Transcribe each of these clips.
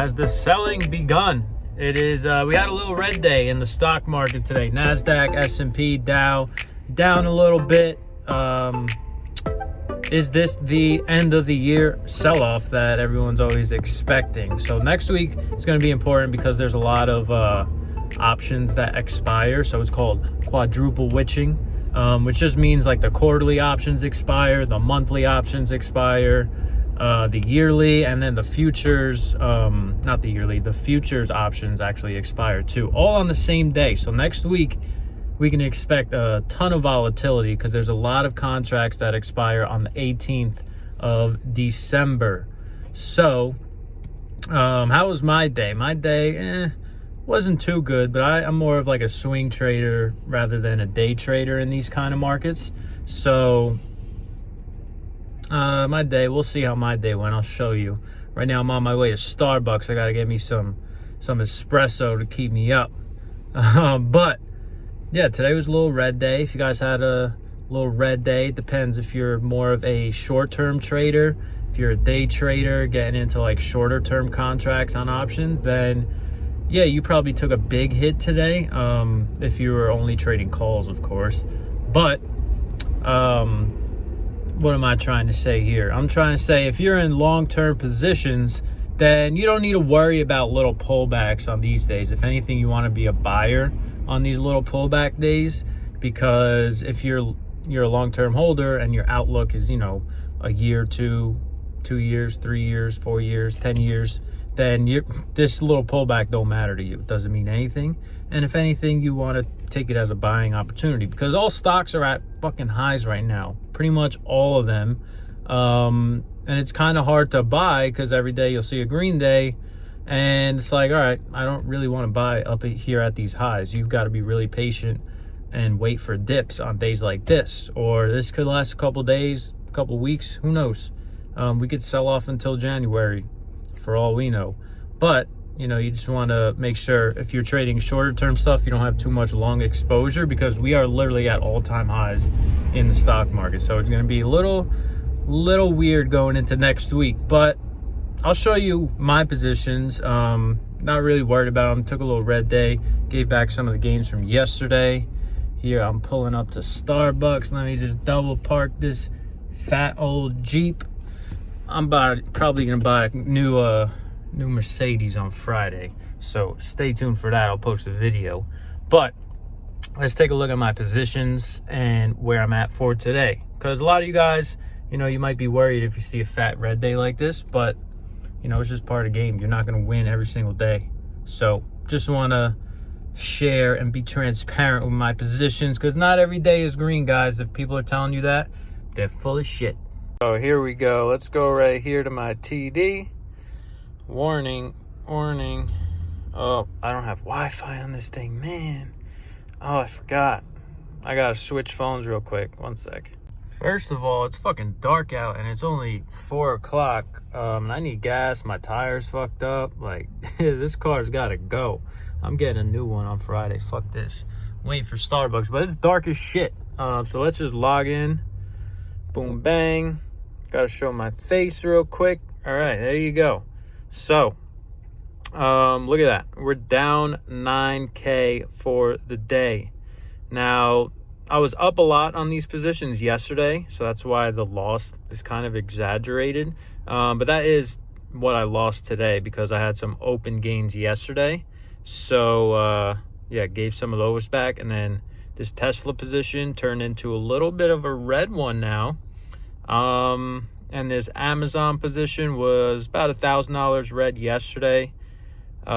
Has the selling begun? It is, we had a little red day in the stock market today. NASDAQ, S&P, Dow, down a little bit. Is this the end of the year sell-off that everyone's always expecting? So next week is going to be important because there's a lot of options that expire. So it's called quadruple witching, which just means like the quarterly options expire, the monthly options expire, the yearly, and then the futures, not the yearly, the futures options actually expire too, all on the same day. So next week we can expect a ton of volatility because there's a lot of contracts that expire on the 18th of December. So how was my day? My day wasn't too good, but I'm more of like a swing trader rather than a day trader in these kind of markets. So my day, we'll see how my day went. I'll show you. Right now I'm on my way to Starbucks. I gotta get me some espresso to keep me up. But yeah, today was a little red day. If you guys had a little red day, it depends if you're more of a short-term trader. If you're a day trader getting into like shorter term contracts on options, then yeah, you probably took a big hit today. If you were only trading calls, of course. But what am I trying to say here? I'm trying to say if you're in long-term positions, then you don't need to worry about little pullbacks on these days. If anything, you want to be a buyer on these little pullback days, because if you're a long-term holder and your outlook is, a year, 2 years, 3 years, 4 years, 10 years, then this little pullback don't matter to you. It doesn't mean anything. And if anything, you want to take it as a buying opportunity, because all stocks are at fucking highs right now, pretty much all of them. And it's kind of hard to buy because every day you'll see a green day and it's like, all right, I don't really want to buy up here at these highs. You've got to be really patient and wait for dips on days like this, or this could last a couple days, a couple weeks, who knows? We could sell off until January for all we know. But you just want to make sure if you're trading shorter term stuff, you don't have too much long exposure, because we are literally at all-time highs in the stock market. So it's going to be a little weird going into next week, but I'll show you my positions. Not really worried about them. Took a little red day, gave back some of the gains from yesterday. Here I'm pulling up to Starbucks. Let me just double park this fat old Jeep. I'm probably gonna buy a new Mercedes on Friday, so stay tuned for that. I'll post a video. But let's take a look at my positions and where I'm at for today, because a lot of you guys, you might be worried if you see a fat red day like this, but it's just part of the game. You're not going to win every single day. So just want to share and be transparent with my positions, because not every day is green, guys. If people are telling you that, they're full of shit. So here we go. Let's go right here to my TD. Warning. Oh, I don't have Wi-Fi on this thing, man. Oh, I forgot. I got to switch phones real quick. One sec. First of all, it's fucking dark out and it's only 4 o'clock. I need gas. My tire's fucked up. Like, this car's got to go. I'm getting a new one on Friday. Fuck this. Waiting for Starbucks, but it's dark as shit. So let's just log in. Boom, bang. Got to show my face real quick. All right, there you go. So, look at that. We're down 9K for the day. Now, I was up a lot on these positions yesterday, so that's why the loss is kind of exaggerated. But that is what I lost today, because I had some open gains yesterday. So, yeah, gave some of those back. And then this Tesla position turned into a little bit of a red one now. And this Amazon position was about $1,000 red yesterday. Doing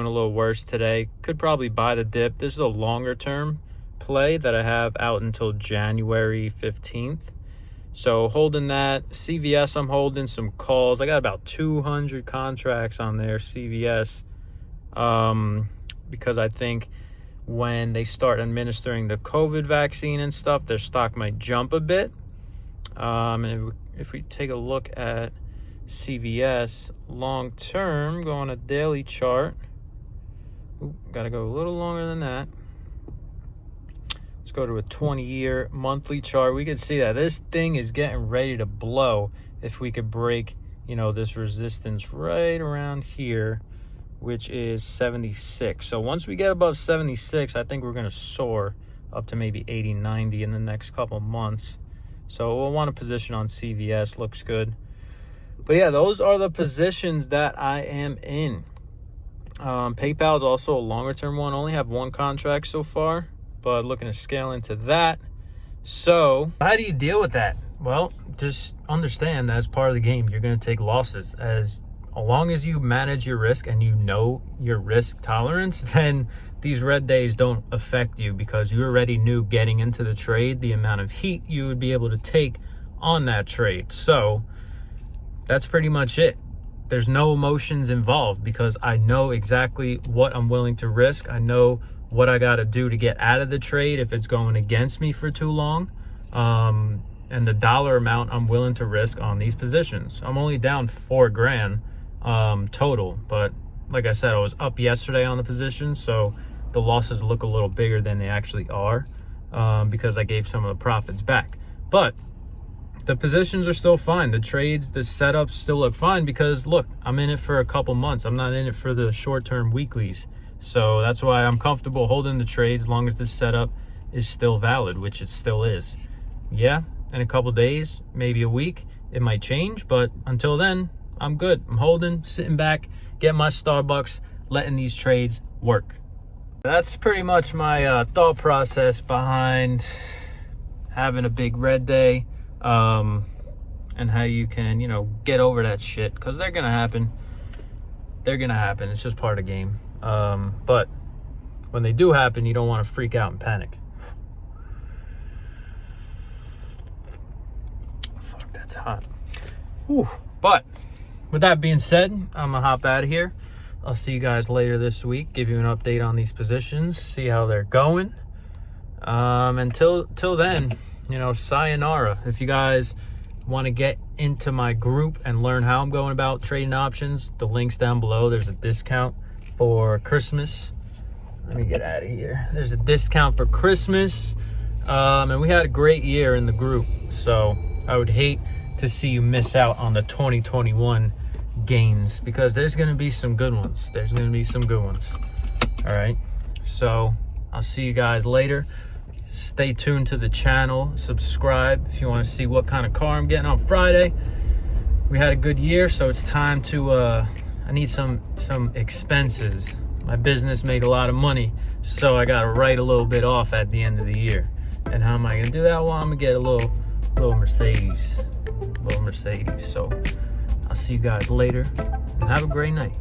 a little worse today. Could probably buy the dip. This is a longer term play that I have out until January 15th. So holding that. CVS, I'm holding some calls. I got about 200 contracts on there, CVS, because I think when they start administering the COVID vaccine and stuff, their stock might jump a bit. And if we take a look at CVS long term, go on a daily chart. Got to go a little longer than that. Let's go to a 20-year monthly chart. We can see that this thing is getting ready to blow if we could break you know, this resistance right around here, which is 76. So once we get above 76, I think we're going to soar up to maybe 80, 90 in the next couple months. So we'll want to position on CVS. Looks good. But yeah, those are the positions that I am in. PayPal is also a longer term one. Only have one contract so far, but looking to scale into that. So how do you deal with that? Well, just understand that as part of the game, you're going to take losses. As long as you manage your risk and you know your risk tolerance, then these red days don't affect you, because you already knew getting into the trade the amount of heat you would be able to take on that trade. So that's pretty much it. There's no emotions involved, because I know exactly what I'm willing to risk. I know what I got to do to get out of the trade if it's going against me for too long. And the dollar amount I'm willing to risk on these positions. I'm only down $4,000 total, but like I said, I was up yesterday on the position, so the losses look a little bigger than they actually are, because I gave some of the profits back. But the positions are still fine. The trades, the setups still look fine, because look, I'm in it for a couple months. I'm not in it for the short-term weeklies. So that's why I'm comfortable holding the trade as long as the setup is still valid, which it still is. Yeah, in a couple days, maybe a week, it might change, but until then, I'm good. I'm holding, sitting back, getting my Starbucks, letting these trades work. That's pretty much my thought process behind having a big red day, and how you can, you know, get over that shit, because they're gonna happen. They're gonna happen. It's just part of the game. But when they do happen, you don't want to freak out and panic. Fuck, that's hot. Whew. But with that being said, I'm gonna hop out of here. I'll see you guys later this week, give you an update on these positions, see how they're going. Until then, you know, sayonara. If you guys want to get into my group and learn how I'm going about trading options, the link's down below. There's a discount for Christmas. Let me get out of here. There's a discount for Christmas. And we had a great year in the group, so I would hate to see you miss out on the 2021 gains, because there's going to be some good ones. There's going to be some good ones. All right. So I'll see you guys later. Stay tuned to the channel. Subscribe if you want to see what kind of car I'm getting on Friday. We had a good year, so it's time to I need some expenses. My business made a lot of money, so I got to write a little bit off at the end of the year. And how am I going to do that? Well, I'm going to get a little Mercedes. So I'll see you guys later, and have a great night.